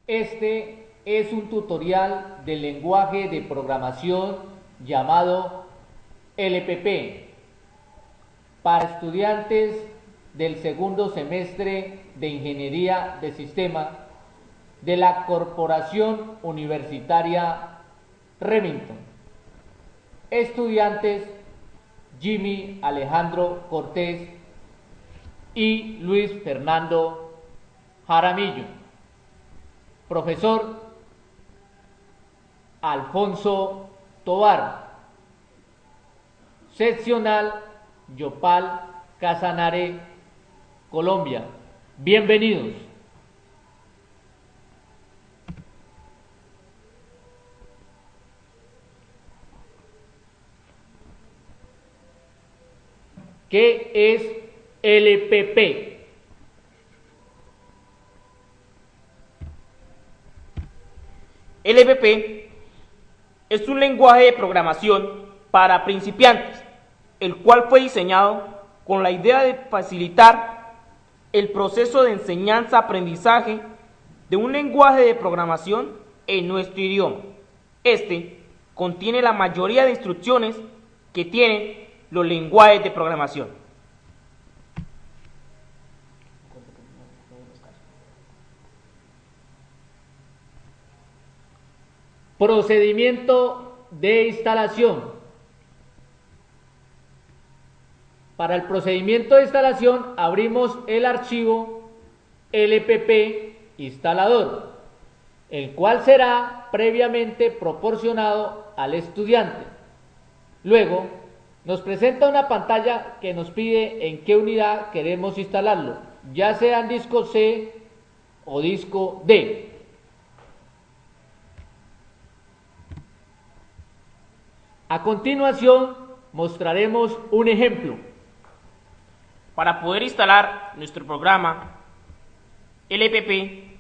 Este es un tutorial del lenguaje de programación llamado LPP para estudiantes del segundo semestre de Ingeniería de Sistemas de la Corporación Universitaria Remington. Estudiantes Jimmy Alejandro Cortés y Luis Fernando Jaramillo. Profesor Alfonso Tovar. Seccional Yopal Casanare, Colombia. Bienvenidos. ¿Qué es LPP? LPP es un lenguaje de programación para principiantes, el cual fue diseñado con la idea de facilitar el proceso de enseñanza-aprendizaje de un lenguaje de programación en nuestro idioma. Este contiene la mayoría de instrucciones que tienen los lenguajes de programación. Procedimiento de instalación. Para el procedimiento de instalación abrimos el archivo LPP instalador, el cual será previamente proporcionado al estudiante. Luego nos presenta una pantalla que nos pide en qué unidad queremos instalarlo, ya sea en disco C o disco D. A continuación mostraremos un ejemplo. Para poder instalar nuestro programa LPP,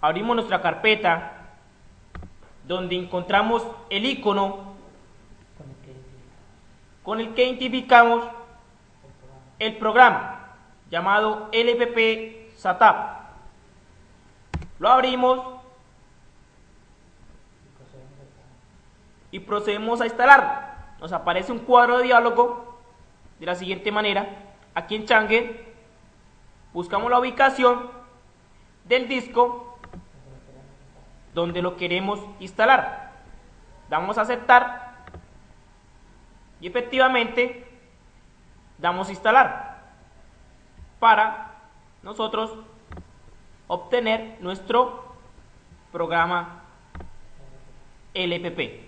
abrimos nuestra carpeta donde encontramos el icono con el que identificamos el programa llamado LPP SATAP. Lo abrimos y procedemos a instalarlo. Nos aparece un cuadro de diálogo de la siguiente manera. Aquí en Change buscamos la ubicación del disco donde lo queremos instalar. Damos a aceptar y efectivamente damos a instalar para nosotros obtener nuestro programa LPP.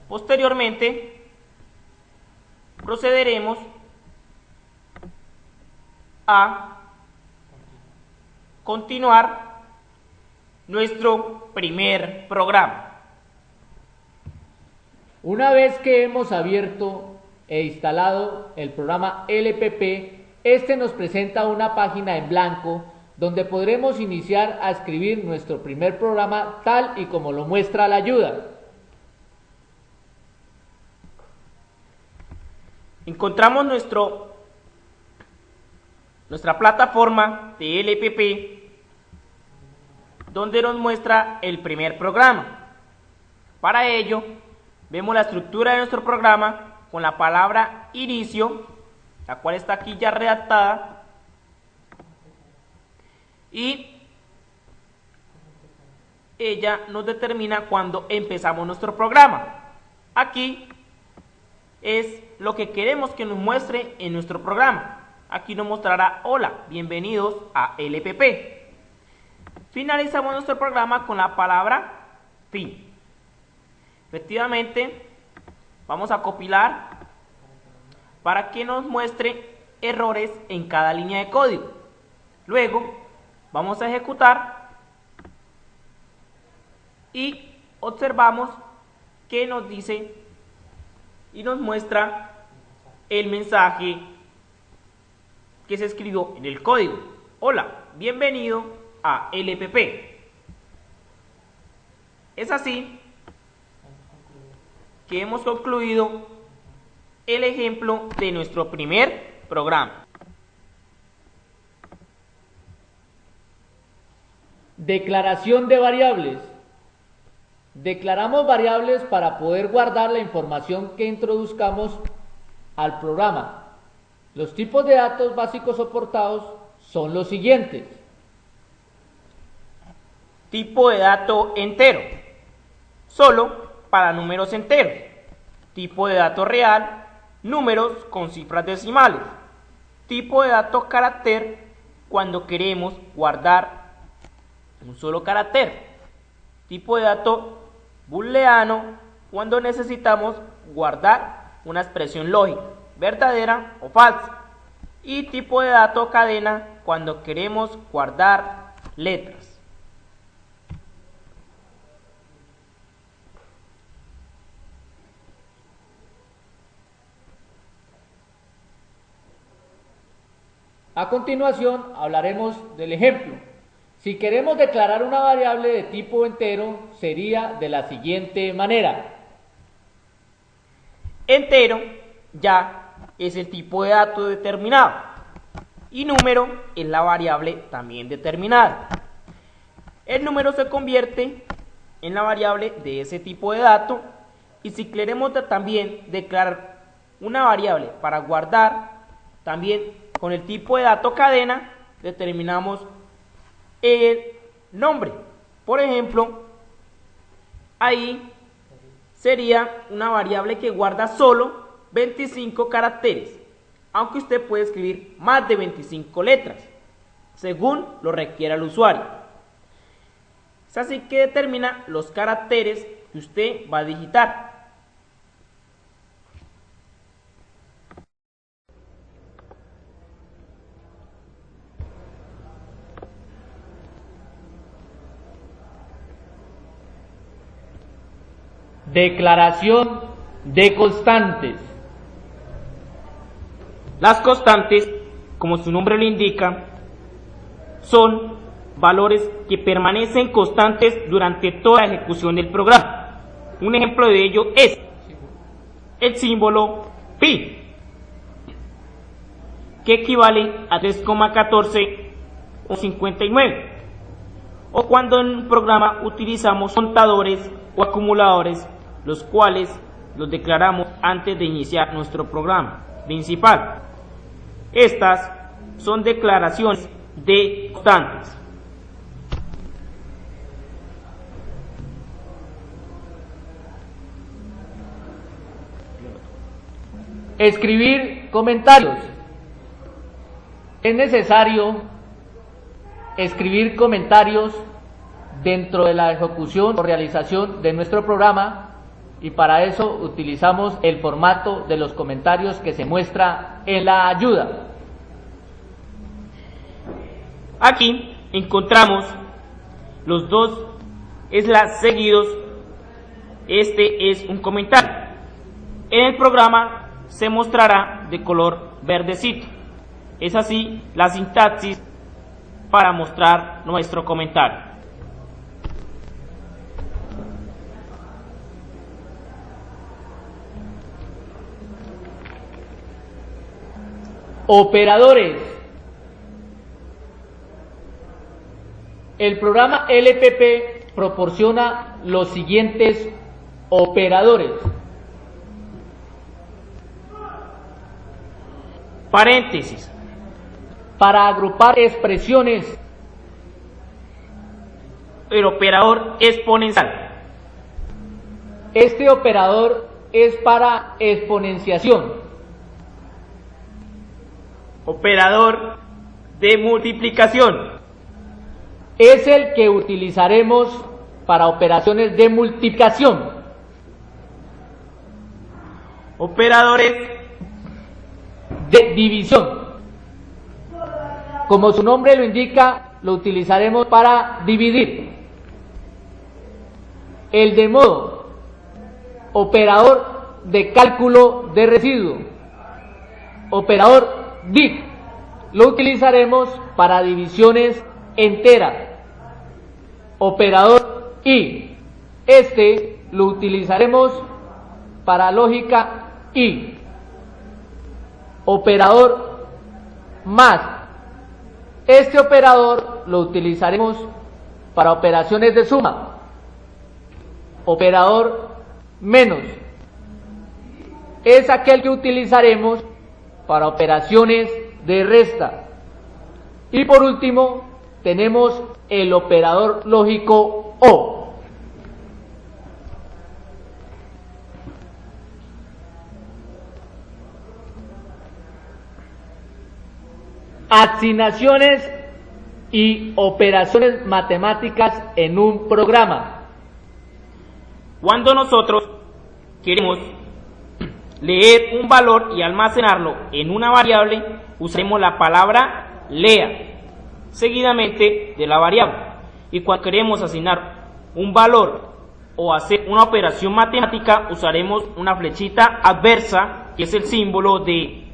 Posteriormente procederemos a continuar nuestro primer programa. Una vez que hemos abierto e instalado el programa LPP, este nos presenta una página en blanco donde podremos iniciar a escribir nuestro primer programa tal y como lo muestra la ayuda. Encontramos nuestra plataforma de LPP donde nos muestra el primer programa. Para ello, vemos la estructura de nuestro programa con la palabra inicio, la cual está aquí ya redactada, y ella nos determina cuando empezamos nuestro programa. Aquí es lo que queremos que nos muestre en nuestro programa. Aquí nos mostrará: hola, bienvenidos a LPP. Finalizamos nuestro programa con la palabra fin. Efectivamente, vamos a compilar para que nos muestre errores en cada línea de código. Luego vamos a ejecutar y observamos que nos dice y nos muestra el mensaje que se escribió en el código: hola, bienvenido a LPP. Es así que hemos concluido el ejemplo de nuestro primer programa. Declaración de variables. Declaramos variables para poder guardar la información que introduzcamos al programa. Los tipos de datos básicos soportados son los siguientes. Tipo de dato entero, solo para números enteros. Tipo de dato real, números con cifras decimales. Tipo de dato carácter, cuando queremos guardar un solo carácter. Tipo de dato booleano, cuando necesitamos guardar una expresión lógica, verdadera o falsa. Y tipo de dato cadena, cuando queremos guardar letras. A continuación hablaremos del ejemplo. Si queremos declarar una variable de tipo entero, sería de la siguiente manera. Entero ya es el tipo de dato determinado y número es la variable también determinada. El número se convierte en la variable de ese tipo de dato, y si queremos también declarar una variable para guardar, también con el tipo de dato cadena determinamos el nombre. Por ejemplo, ahí sería una variable que guarda solo 25 caracteres, aunque usted puede escribir más de 25 letras, según lo requiera el usuario. Es así que determina los caracteres que usted va a digitar. Declaración de constantes. Las constantes, como su nombre lo indica, son valores que permanecen constantes durante toda la ejecución del programa. Un ejemplo de ello es el símbolo pi, que equivale a 3,14 o 59, o cuando en un programa utilizamos contadores o acumuladores, los cuales los declaramos antes de iniciar nuestro programa principal. Estas son declaraciones de constantes. Escribir comentarios. Es necesario escribir comentarios dentro de la ejecución o realización de nuestro programa, y para eso utilizamos el formato de los comentarios que se muestra en la ayuda. Aquí encontramos los dos slash seguidos. Este es un comentario. En el programa se mostrará de color verdecito. Es así la sintaxis para mostrar nuestro comentario. Operadores. El programa LPP proporciona los siguientes operadores. Paréntesis. Para agrupar expresiones. El operador exponencial. Este operador es para exponenciación. Operador de multiplicación. Es el que utilizaremos para operaciones de multiplicación. Operadores de división. Como su nombre lo indica, lo utilizaremos para dividir. El de modo. Operador de cálculo de residuo. Operador div. Lo utilizaremos para divisiones enteras. Operador y. Este lo utilizaremos para lógica y. Operador más. Este operador lo utilizaremos para operaciones de suma. Operador menos es aquel que utilizaremos para operaciones de resta. Y por último, tenemos el operador lógico O. Asignaciones y operaciones matemáticas en un programa. Cuando nosotros queremos leer un valor y almacenarlo en una variable, usaremos la palabra lea, seguidamente de la variable. Y cuando queremos asignar un valor o hacer una operación matemática, usaremos una flechita adversa, que es el símbolo de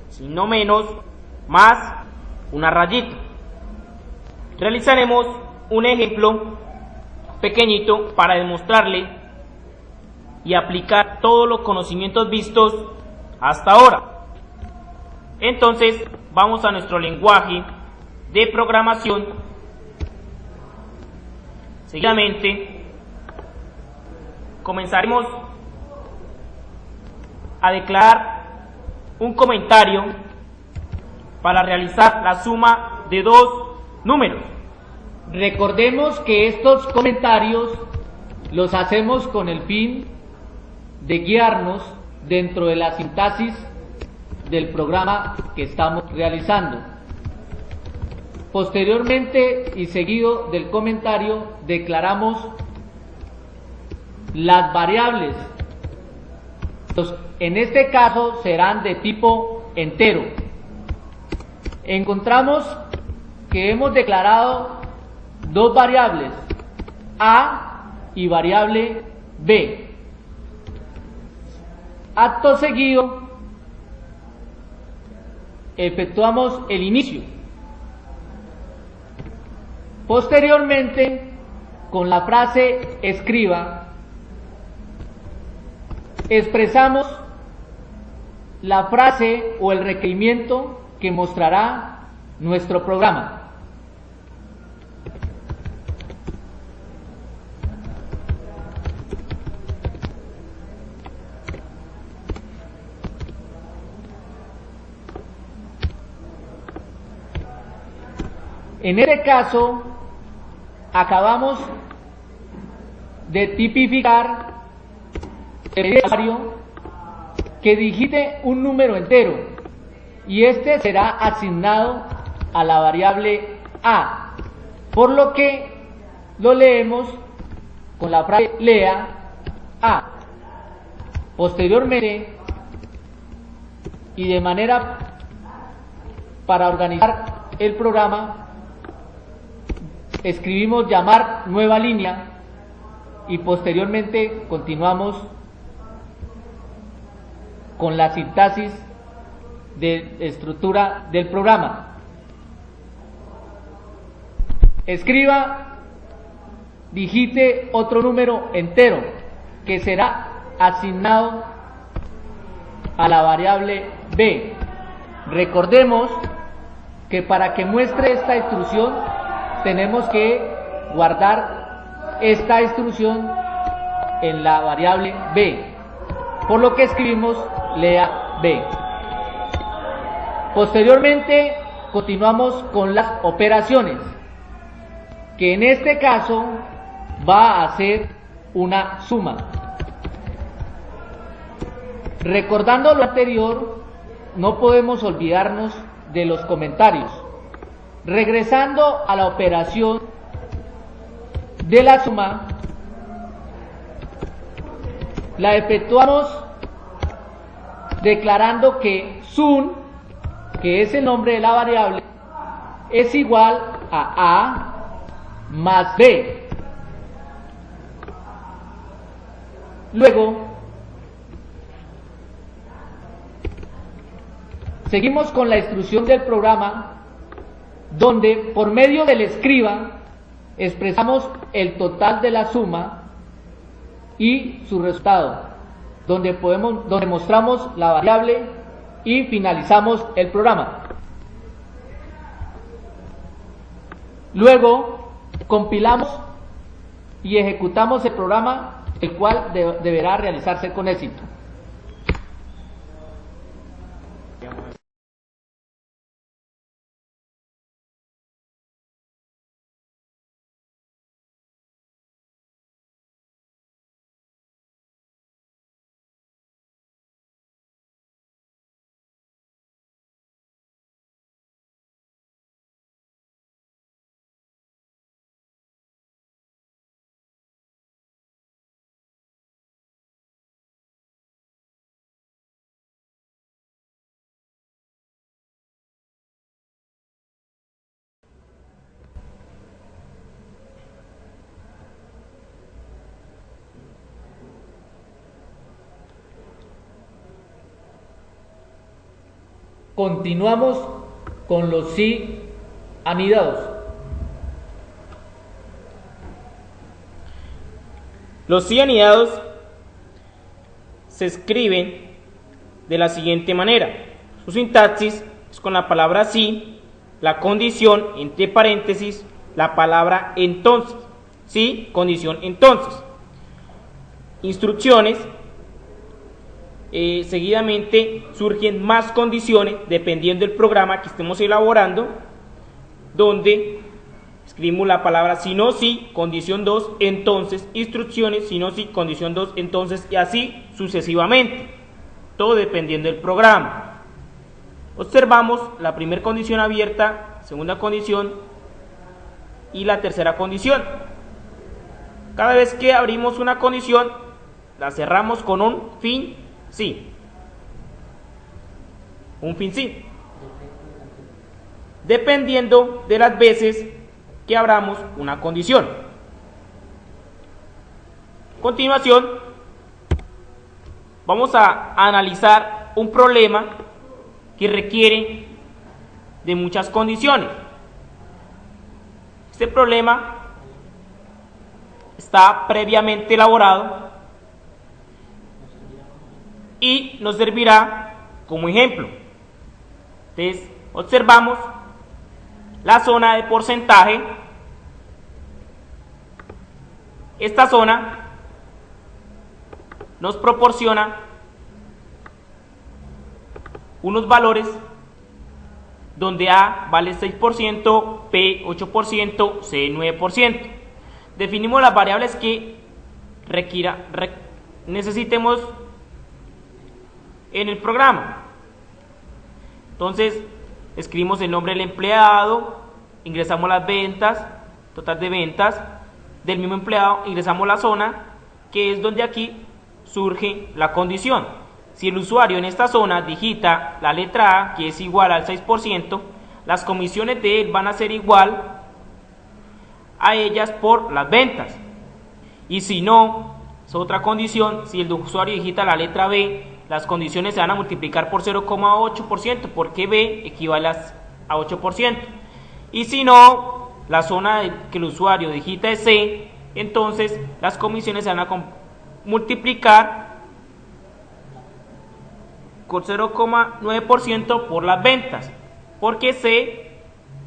signo menos más una rayita. Realizaremos un ejemplo pequeñito para demostrarle y aplicar todos los conocimientos vistos hasta ahora. Entonces vamos a nuestro lenguaje de programación. Seguidamente comenzaremos a declarar un comentario para realizar la suma de dos números. Recordemos que estos comentarios los hacemos con el fin de guiarnos dentro de la sintaxis del programa que estamos realizando. Posteriormente y seguido del comentario, declaramos las variables. En este caso serán de tipo entero. Encontramos que hemos declarado dos variables, A y variable B. Acto seguido, efectuamos el inicio. Posteriormente, con la frase escriba, expresamos la frase o el requerimiento que mostrará nuestro programa. En este caso, acabamos de tipificar el usuario que digite un número entero y este será asignado a la variable A, por lo que lo leemos con la frase lea A. Posteriormente, y de manera para organizar el programa, escribimos llamar nueva línea y posteriormente continuamos con la sintaxis de estructura del programa. Escriba, digite otro número entero que será asignado a la variable B. Recordemos que para que muestre esta instrucción tenemos que guardar esta instrucción en la variable B, por lo que escribimos lea B. Posteriormente continuamos con las operaciones, que en este caso va a ser una suma. Recordando lo anterior, no podemos olvidarnos de los comentarios. Regresando a la operación de la suma, la efectuamos declarando que sum, que es el nombre de la variable, es igual a A más B. Luego, seguimos con la instrucción del programa, donde por medio del escriba expresamos el total de la suma y su resultado, donde mostramos la variable y finalizamos el programa. Luego compilamos y ejecutamos el programa, el cual deberá realizarse con éxito. Continuamos con los sí anidados. Los sí anidados se escriben de la siguiente manera. Su sintaxis es con la palabra sí, la condición entre paréntesis, la palabra entonces. Sí, condición entonces. Instrucciones. Seguidamente surgen más condiciones dependiendo del programa que estemos elaborando, donde escribimos la palabra si no sí, condición 2, entonces, instrucciones, si no sí, condición 2, entonces, y así sucesivamente, todo dependiendo del programa. Observamos la primera condición abierta, segunda condición y la tercera condición. Cada vez que abrimos una condición, la cerramos con un fin sí. Un fin sí. Dependiendo de las veces que abramos una condición. A continuación, vamos a analizar un problema que requiere de muchas condiciones. Este problema está previamente elaborado y nos servirá como ejemplo. Entonces, observamos la zona de porcentaje. Esta zona nos proporciona unos valores donde A vale 6%, P 8%, C 9%. Definimos las variables que necesitemos en el programa. Entonces, escribimos el nombre del empleado, ingresamos las ventas, total de ventas del mismo empleado, ingresamos la zona, que es donde aquí surge la condición. Si el usuario en esta zona digita la letra A, que es igual al 6%, las comisiones de él van a ser igual a ellas por las ventas. Y si no, es otra condición, si el usuario digita la letra B, las condiciones se van a multiplicar por 0,8%, porque B equivale a 8%. Y si no, la zona que el usuario digita es C, entonces las comisiones se van a multiplicar con 0,9% por las ventas, porque C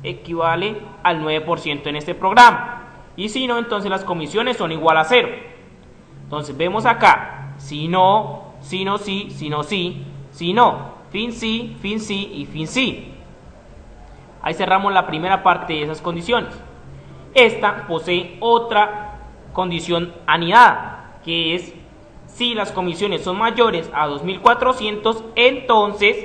equivale al 9% en este programa. Y si no, entonces las comisiones son igual a 0. Entonces vemos acá, si no, si no sí, si no sí, si no, fin sí y fin sí. Ahí cerramos la primera parte de esas condiciones. Esta posee otra condición anidada, que es si las comisiones son mayores a 2.400, entonces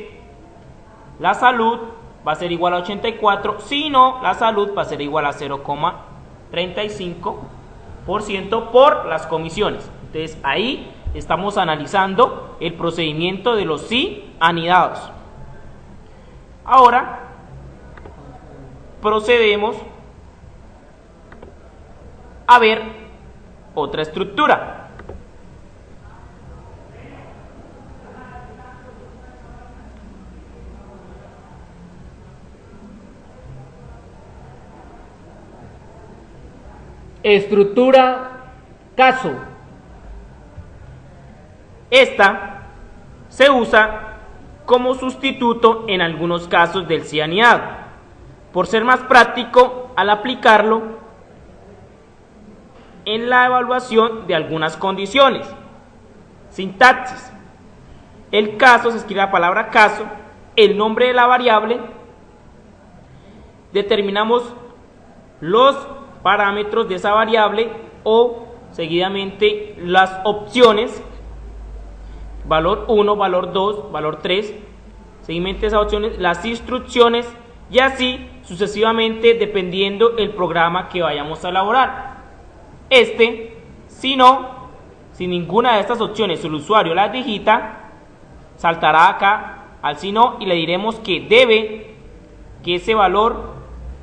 la salud va a ser igual a 84, si no, la salud va a ser igual a 0,35% por las comisiones. Entonces ahí estamos analizando el procedimiento de los sí anidados. Ahora procedemos a ver otra estructura. Estructura caso. Esta se usa como sustituto en algunos casos del sí anidado. Por ser más práctico, al aplicarlo, en la evaluación de algunas condiciones. Sintaxis. El caso, se escribe la palabra caso, el nombre de la variable, determinamos los parámetros de esa variable o seguidamente las opciones, valor 1, valor 2, valor 3, seguidamente esas opciones, las instrucciones y así sucesivamente dependiendo el programa que vayamos a elaborar. Si ninguna de estas opciones el usuario las digita, saltará acá al si no y le diremos que ese valor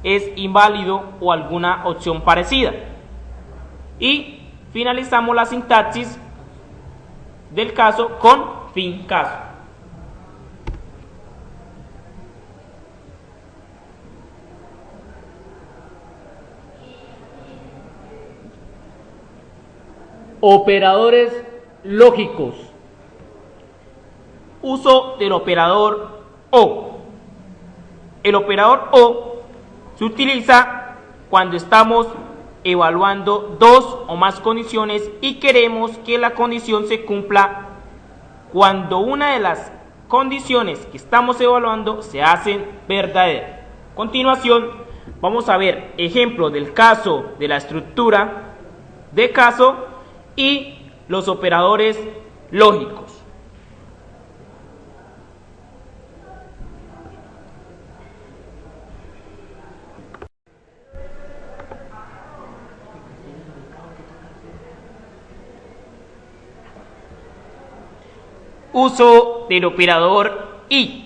es inválido o alguna opción parecida. Y finalizamos la sintaxis del caso con fin caso. Operadores lógicos. Uso del operador o. El operador o se utiliza cuando estamos evaluando dos o más condiciones y queremos que la condición se cumpla cuando una de las condiciones que estamos evaluando se hacen verdaderas. A continuación vamos a ver ejemplos del caso de la estructura de caso y los operadores lógicos. Uso del operador y.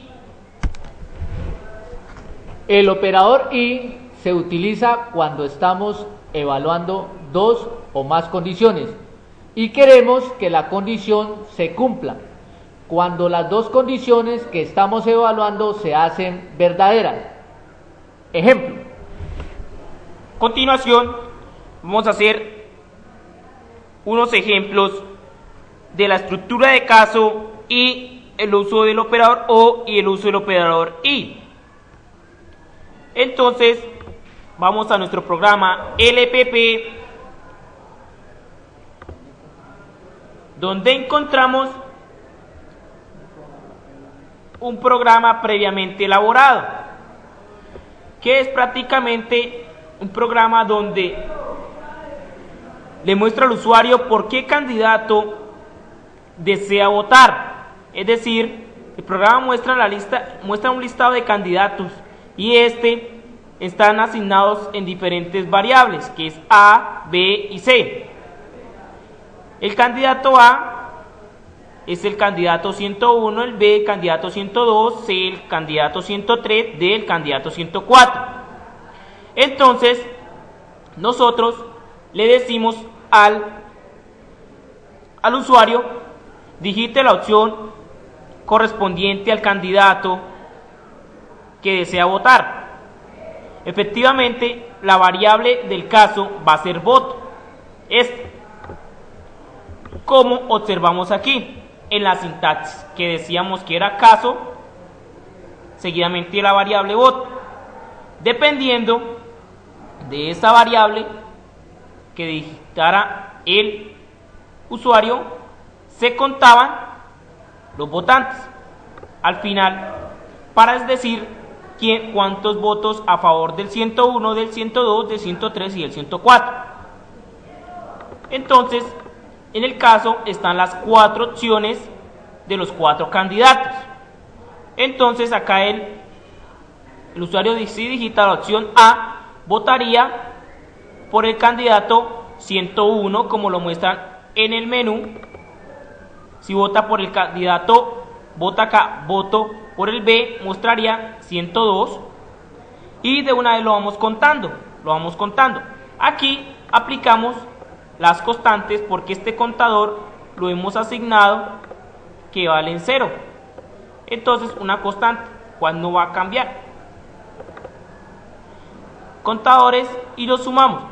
El operador y se utiliza cuando estamos evaluando dos o más condiciones y queremos que la condición se cumpla cuando las dos condiciones que estamos evaluando se hacen verdaderas. Ejemplo. A continuación vamos a hacer unos ejemplos de la estructura de caso y el uso del operador o y el uso del operador y. Entonces vamos a nuestro programa LPP, donde encontramos un programa previamente elaborado, que es prácticamente un programa donde le muestra al usuario por qué candidato desea votar. Es decir, el programa muestra un listado de candidatos y están asignados en diferentes variables, que es A, B y C. El candidato A es el candidato 101, el B el candidato 102, C el candidato 103, D el candidato 104. Entonces, nosotros le decimos al usuario, digite la opción correspondiente al candidato que desea votar. Efectivamente, la variable del caso va a ser voto. Como observamos aquí en la sintaxis, que decíamos que era caso, seguidamente la variable voto. Dependiendo de esa variable que digitara el usuario, se contaban los votantes al final para decir cuántos votos a favor del 101, del 102, del 103 y del 104. Entonces, en el caso están las cuatro opciones de los cuatro candidatos. Entonces acá el usuario, si digita la opción A, votaría por el candidato 101, como lo muestran en el menú. Si vota por el candidato, vota acá, voto por el B, mostraría 102 y de una vez lo vamos contando. Aquí aplicamos las constantes porque este contador lo hemos asignado que valen 0. Entonces una constante, ¿cuál no va a cambiar? Contadores y los sumamos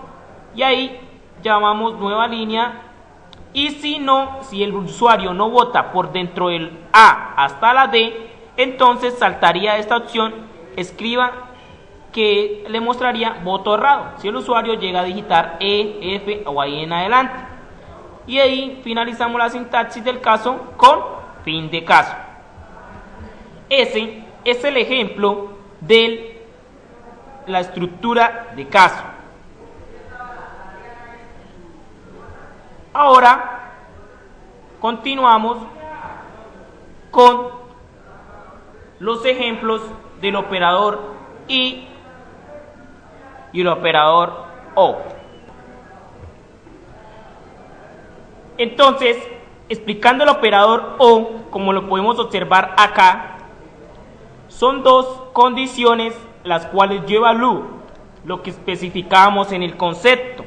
y ahí llamamos nueva línea. Y si el usuario no vota por dentro del A hasta la D, entonces saltaría esta opción, escriba que le mostraría voto errado si el usuario llega a digitar E, F o ahí en adelante. Y ahí finalizamos la sintaxis del caso con fin de caso. Ese es el ejemplo de la estructura de caso. Ahora continuamos con los ejemplos del operador y el operador O. Entonces, explicando el operador O, como lo podemos observar acá, son dos condiciones las cuales yo evalúo, lo que especificábamos en el concepto,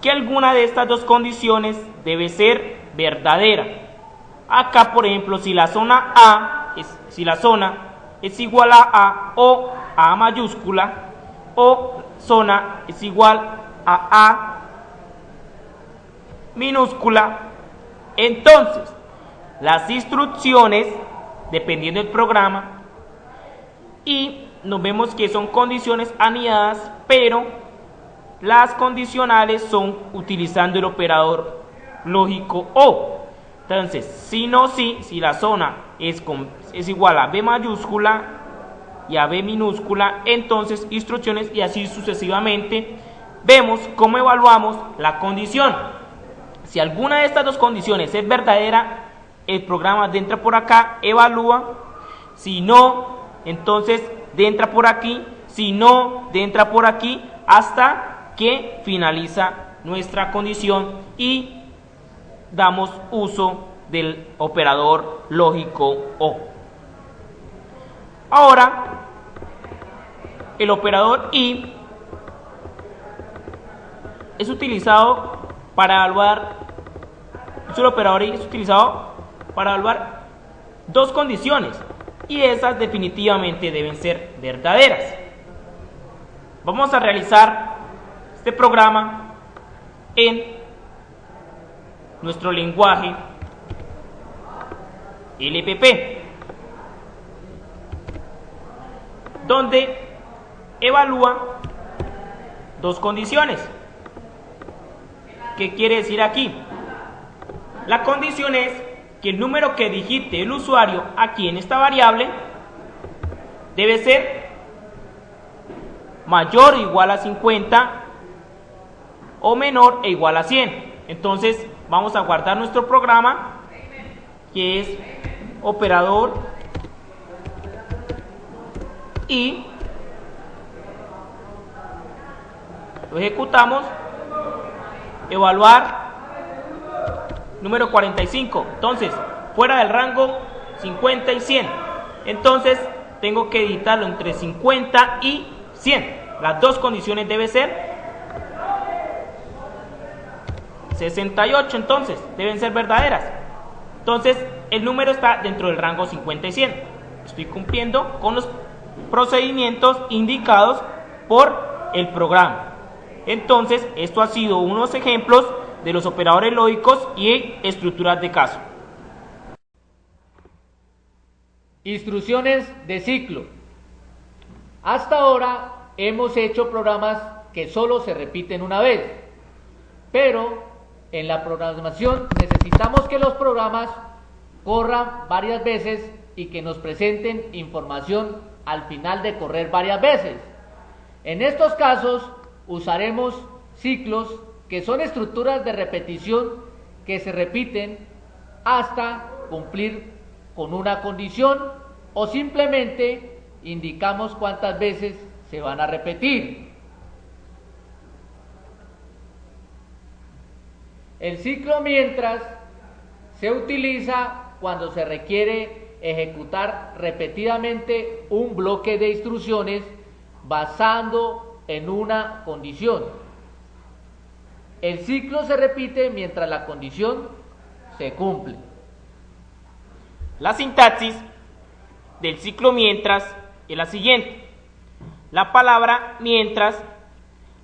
que alguna de estas dos condiciones debe ser verdadera. Acá, por ejemplo, si la zona es igual a A o A mayúscula, o zona es igual a A minúscula, entonces las instrucciones, dependiendo del programa, y nos vemos que son condiciones anidadas, pero las condicionales son utilizando el operador lógico O. Entonces, si la zona es igual a B mayúscula y a B minúscula, entonces instrucciones, y así sucesivamente. Vemos cómo evaluamos la condición. Si alguna de estas dos condiciones es verdadera, el programa entra por acá, evalúa. Si no, entonces entra por aquí. Si no, entra por aquí, hasta que finaliza nuestra condición y damos uso del operador lógico O. Ahora, el operador y es utilizado para evaluar, dos condiciones, y esas definitivamente deben ser verdaderas. Vamos a realizar este programa en nuestro lenguaje LPP, donde evalúa dos condiciones. ¿Qué quiere decir aquí? La condición es que el número que digite el usuario aquí en esta variable debe ser mayor o igual a 50 o menor e igual a 100. Entonces vamos a guardar nuestro programa, que es operador y lo ejecutamos. Evaluar número 45, entonces fuera del rango 50 y 100, entonces tengo que editarlo entre 50 y 100. Las dos condiciones deben ser 68, entonces deben ser verdaderas. Entonces el número está dentro del rango 50 y 100. Estoy cumpliendo con los procedimientos indicados por el programa. Entonces, esto ha sido unos ejemplos de los operadores lógicos y estructuras de caso. Instrucciones de ciclo. Hasta ahora hemos hecho programas que solo se repiten una vez, pero en la programación necesitamos que los programas corran varias veces y que nos presenten información al final de correr varias veces. En estos casos usaremos ciclos, que son estructuras de repetición que se repiten hasta cumplir con una condición, o simplemente indicamos cuántas veces se van a repetir. El ciclo mientras se utiliza cuando se requiere ejecutar repetidamente un bloque de instrucciones basando en una condición. El ciclo se repite mientras la condición se cumple. La sintaxis del ciclo mientras es la siguiente: la palabra mientras,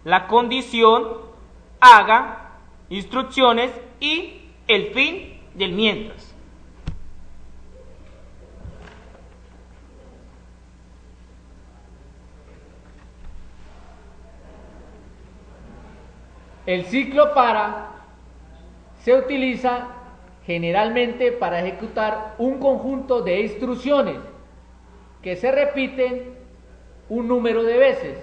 la condición, haga, instrucciones y el fin del mientras. El ciclo para se utiliza generalmente para ejecutar un conjunto de instrucciones que se repiten un número de veces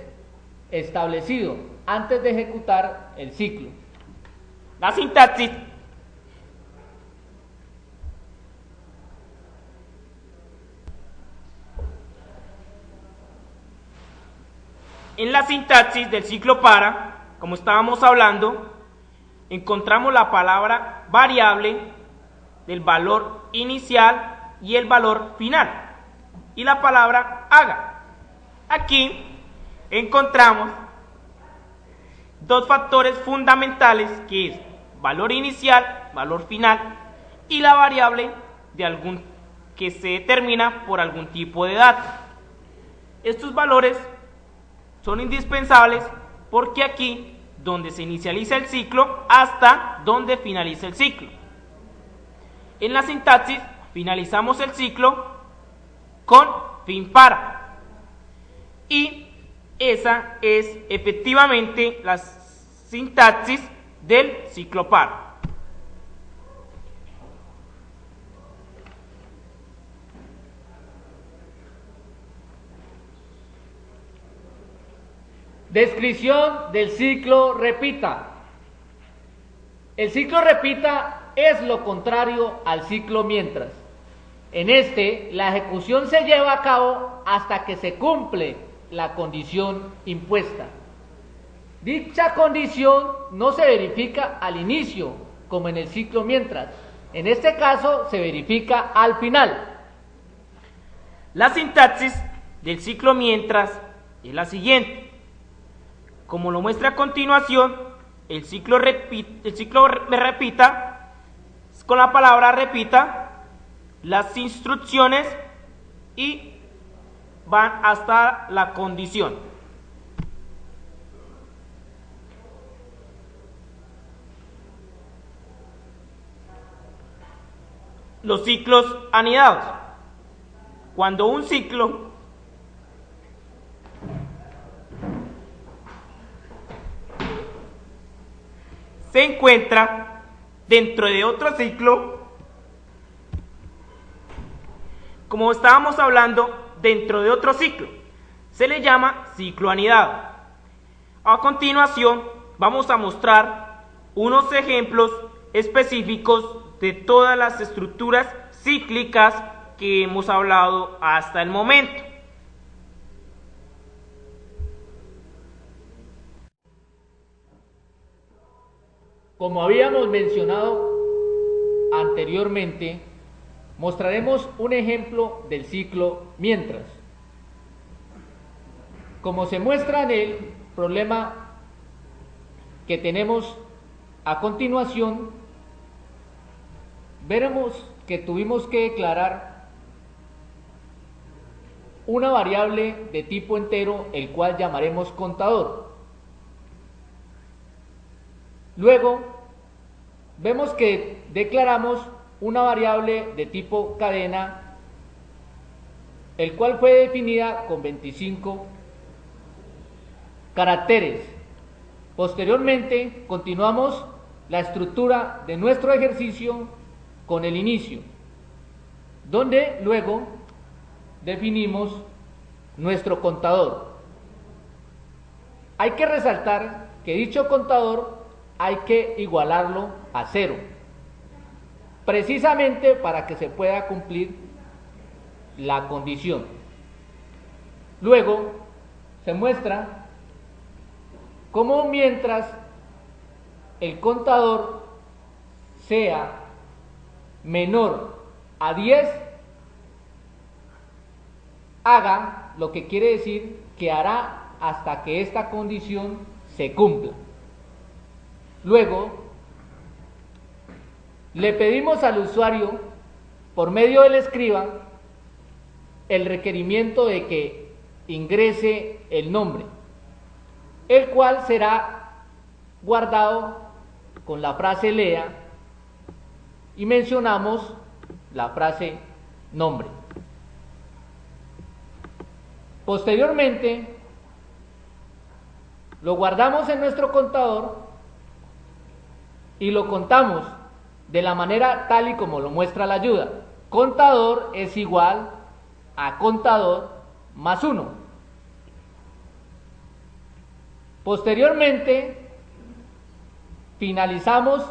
establecido antes de ejecutar el ciclo. La sintaxis en la sintaxis del ciclo para, como estábamos hablando, encontramos la palabra variable del valor inicial y el valor final, y la palabra haga. Aquí encontramos dos factores fundamentales, que es valor inicial, valor final, y la variable de algún que se determina por algún tipo de dato. Estos valores son indispensables porque aquí donde se inicializa el ciclo hasta donde finaliza el ciclo. En la sintaxis finalizamos el ciclo con fin para, y esa es efectivamente la sintaxis del ciclo para. Descripción del ciclo repita. El ciclo repita es lo contrario al ciclo mientras. En este, la ejecución se lleva a cabo hasta que se cumple la condición impuesta. Dicha condición no se verifica al inicio, como en el ciclo mientras. En este caso, se verifica al final. La sintaxis del ciclo mientras es la siguiente. Como lo muestra a continuación, el ciclo repita, con la palabra repita, las instrucciones y van hasta la condición. Los ciclos anidados. Cuando un ciclo se encuentra dentro de otro ciclo, como estábamos hablando, dentro de otro ciclo, se le llama ciclo anidado. A continuación vamos a mostrar unos ejemplos específicos de todas las estructuras cíclicas que hemos hablado hasta el momento. Como habíamos mencionado anteriormente, mostraremos un ejemplo del ciclo mientras. Como se muestra en el problema que tenemos a continuación, veremos que tuvimos que declarar una variable de tipo entero, el cual llamaremos contador. Luego, vemos que declaramos una variable de tipo cadena, el cual fue definida con 25 caracteres. Posteriormente, continuamos la estructura de nuestro ejercicio con el inicio, donde luego definimos nuestro contador. Hay que resaltar que dicho contador hay que igualarlo a 0, precisamente para que se pueda cumplir la condición. Luego se muestra cómo mientras el contador sea menor a 10, haga, lo que quiere decir que hará hasta que esta condición se cumpla. Luego, le pedimos al usuario, por medio del escriba, el requerimiento de que ingrese el nombre, el cual será guardado con la frase lea y mencionamos la frase nombre. Posteriormente, lo guardamos en nuestro contador y lo contamos de la manera tal y como lo muestra la ayuda. Contador es igual a contador más 1. Posteriormente, finalizamos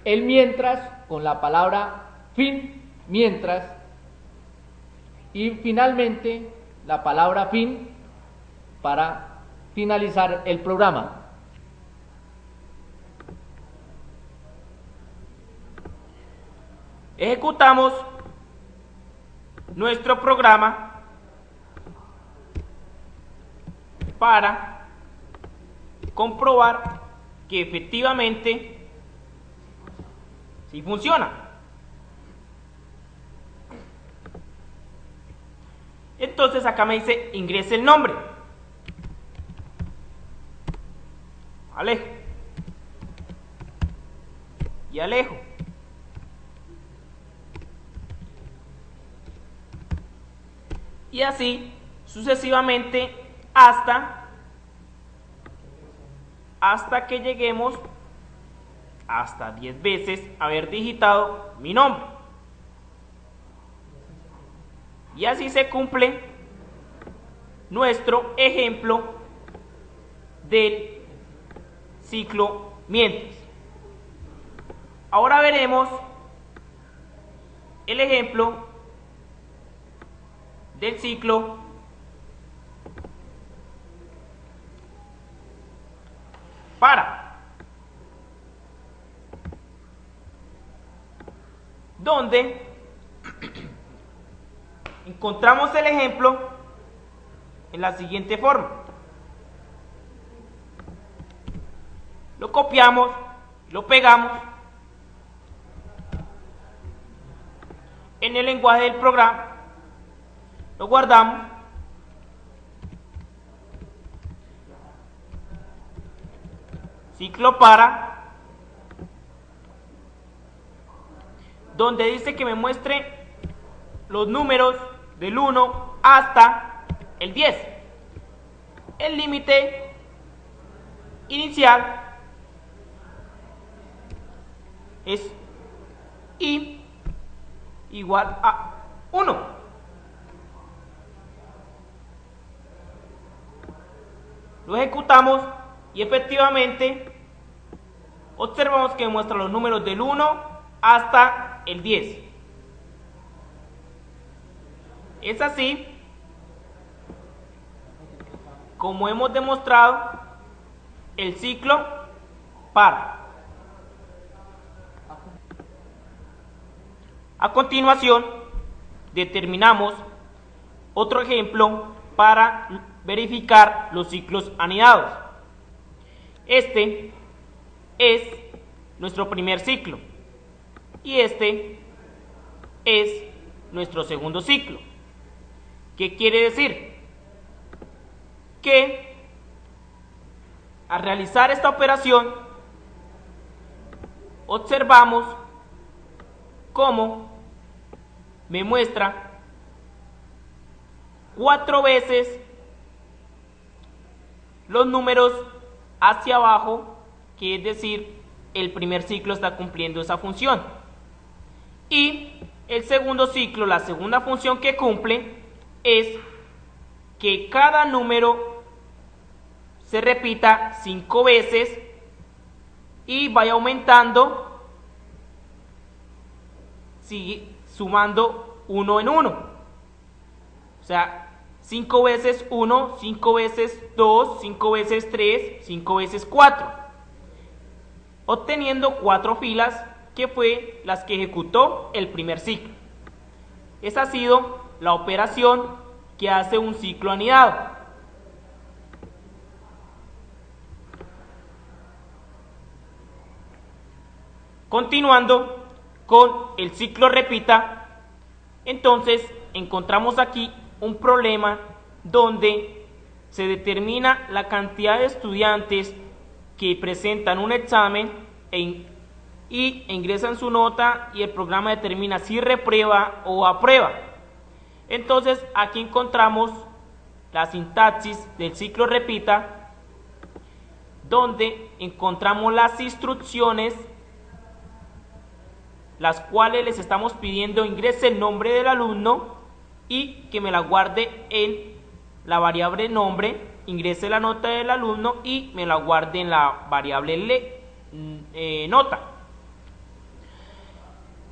el mientras con la palabra fin, mientras, y finalmente la palabra fin para finalizar el programa. Ejecutamos nuestro programa para comprobar que efectivamente sí funciona. Entonces acá me dice ingrese el nombre. Alejo. Y Alejo. Y así sucesivamente hasta que lleguemos hasta 10 veces haber digitado mi nombre. Y así se cumple nuestro ejemplo del ciclo mientras. Ahora veremos el ejemplo del ciclo para, donde encontramos el ejemplo en la siguiente forma. Lo copiamos, lo pegamos en el lenguaje del programa, lo guardamos ciclo para, donde dice que me muestre los números del 1 hasta el 10. El límite inicial es i igual a 1. Lo ejecutamos y efectivamente observamos que muestra los números del 1 hasta el 10. Es así como hemos demostrado el ciclo para. A continuación, determinamos otro ejemplo para verificar los ciclos anidados. Este es nuestro primer ciclo y este es nuestro segundo ciclo. ¿Qué quiere decir? Que al realizar esta operación observamos cómo me muestra 4 veces los números hacia abajo, que es decir, el primer ciclo está cumpliendo esa función. Y el segundo ciclo, la segunda función que cumple es que cada número se repita 5 veces y vaya aumentando, sigue sumando 1 en 1. O sea, 5 veces 1, 5 veces 2, 5 veces 3, 5 veces 4. Obteniendo 4 filas que fue las que ejecutó el primer ciclo. Esa ha sido la operación que hace un ciclo anidado. Continuando con el ciclo repita, entonces encontramos aquí un problema donde se determina la cantidad de estudiantes que presentan un examen y ingresan su nota y el programa determina si reprueba o aprueba. Entonces aquí encontramos la sintaxis del ciclo repita, donde encontramos las instrucciones, las cuales les estamos pidiendo ingrese el nombre del alumno y que me la guarde en la variable nombre, ingrese la nota del alumno y me la guarde en la variable nota.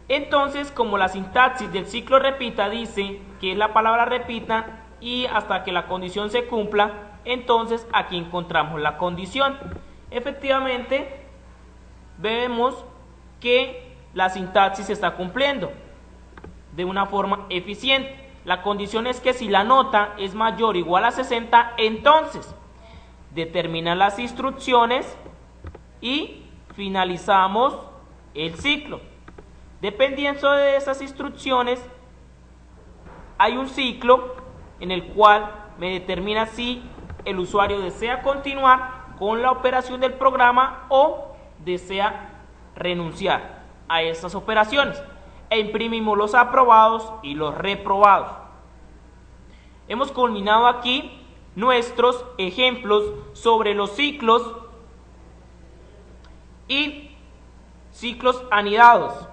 Entonces, como la sintaxis del ciclo repita dice que es la palabra repita y hasta que la condición se cumpla, entonces aquí encontramos la condición. Efectivamente, vemos que la sintaxis se está cumpliendo de una forma eficiente. La condición es que si la nota es mayor o igual a 60, entonces determina las instrucciones y finalizamos el ciclo. Dependiendo de esas instrucciones, hay un ciclo en el cual me determina si el usuario desea continuar con la operación del programa o desea renunciar a estas operaciones, e imprimimos los aprobados y los reprobados. Hemos culminado aquí nuestros ejemplos sobre los ciclos y ciclos anidados.